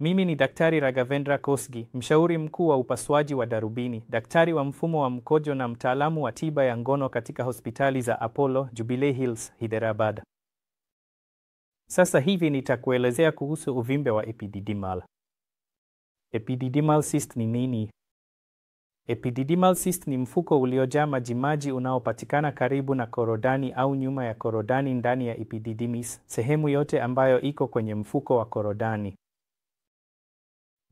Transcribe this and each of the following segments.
Mimi ni Daktari Raghavendra Kosgi, mshauri mkuu wa upasuaji wa darubini, daktari wa mfumo wa mkojo na mtaalamu wa tiba ya ngono katika hospitali za Apollo, Jubilee Hills, Hyderabad. Sasa hivi nitakuelezea kuhusu uvimbe wa epididymal. Epididymal cyst ni nini? Epididymal cyst ni mfuko uliojaa majimaji unaopatikana karibu na korodani au nyuma ya korodani ndani ya epididymis, sehemu yote ambayo iko kwenye mfuko wa korodani.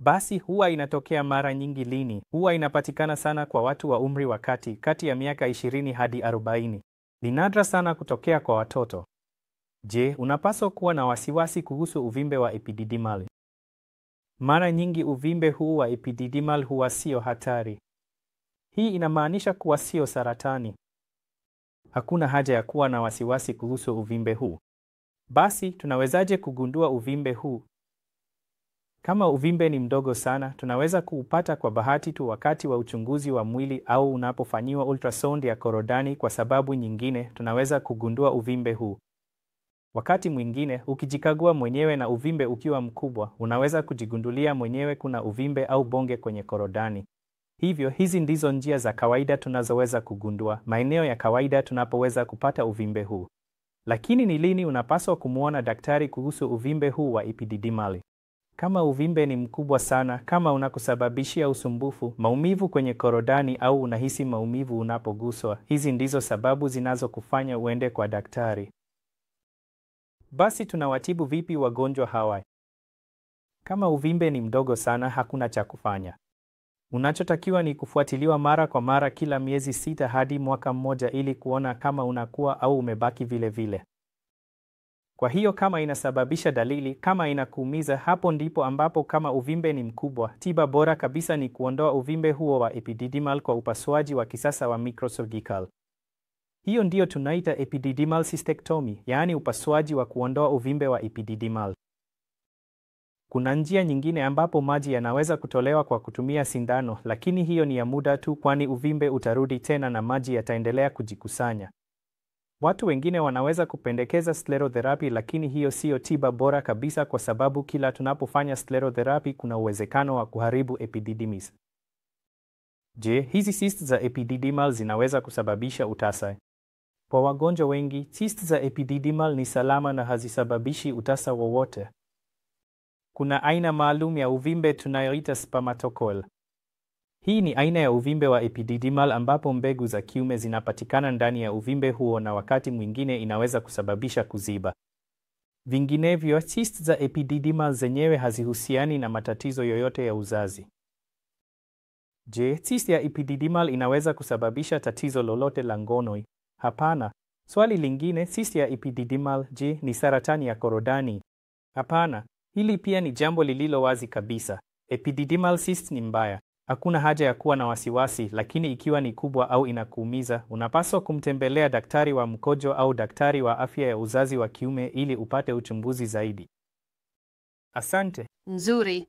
Basi huwa inatokea mara nyingi lini? Huwa inapatikana sana kwa watu wa umri wa kati ya miaka 20 hadi 40. Ni nadra sana kutokea kwa watoto. Je, unapaswa kuwa na wasiwasi kuhusu uvimbe wa epididymal? Mara nyingi uvimbe huu wa epididymal huwa sio hatari. Hii inamaanisha kuwa sio saratani. Hakuna haja ya kuwa na wasiwasi kuhusu uvimbe huu. Basi, tunawezaje kugundua uvimbe huu? Kama uvimbe ni mdogo sana, tunaweza kuupata kwa bahati tu wakati wa uchunguzi wa mwili au unapofanyiwa ultrasound ya korodani. Kwa sababu nyingine, tunaweza kugundua uvimbe huu wakati mwingine ukijikagua mwenyewe na uvimbe ukiwa mkubwa, unaweza kujigundulia mwenyewe kuna uvimbe au bonge kwenye korodani. Hivyo, hizi ndizo njia za kawaida tunazoweza kugundua maeneo ya kawaida tunapoweza kupata uvimbe huu. Lakini ni lini unapaswa kumwona daktari kuhusu uvimbe huu wa epididymal? Kama uvimbe ni mkubwa sana, kama unakusababishia usumbufu, maumivu kwenye korodani au unahisi maumivu unapoguswa, hizi ndizo sababu zinazokufanya uende kwa daktari. Basi tunawatibu vipi wagonjwa hawa? Kama uvimbe ni mdogo sana, hakuna cha kufanya. Unachotakiwa ni kufuatiliwa mara kwa mara kila miezi 6 hadi mwaka mmoja ili kuona kama unakuwa au umebaki vile vile. Kwa hiyo kama inasababisha dalili, kama inakuumiza, hapo ndipo ambapo kama uvimbe ni mkubwa, tiba bora kabisa ni kuondoa uvimbe huo wa epididymal kwa upasuaji wa kisasa wa microsurgical. Hiyo ndiyo tunaita epididymal cystectomy, yaani upasuaji wa kuondoa uvimbe wa epididymal. Kuna njia nyingine ambapo maji yanaweza kutolewa kwa kutumia sindano, lakini hiyo ni ya muda tu, kwani uvimbe utarudi tena na maji yataendelea kujikusanya. Watu wengine wanaweza kupendekeza sclerotherapy, lakini hiyo siyo tiba bora kabisa kwa sababu kila tunapofanya sclerotherapy kuna uwezekano wa kuharibu epididymis. Je, hizi cysts za epididymal zinaweza kusababisha utasa? Kwa wagonjwa wengi, cysts za epididymal ni salama na hazisababishi utasa wowote. Kuna aina maalum ya uvimbe tunayoita spermatocoel. Hii ni aina ya uvimbe wa epididymal ambapo mbegu za kiume zinapatikana ndani ya uvimbe huo na wakati mwingine inaweza kusababisha kuziba. Vinginevyo, cysts za epididymal zenyewe hazihusiani na matatizo yoyote ya uzazi. Je, cyst ya epididymal inaweza kusababisha tatizo lolote la ngono? Hapana. Swali lingine, cyst ya epididymal, je, ni saratani ya korodani? Hapana. Hili pia ni jambo lililo wazi kabisa. Epididymal cyst ni mbaya. Hakuna haja ya kuwa na wasiwasi, lakini ikiwa ni kubwa au inakuumiza, unapaswa kumtembelea daktari wa mkojo au daktari wa afya ya uzazi wa kiume ili upate uchunguzi zaidi. Asante. Nzuri.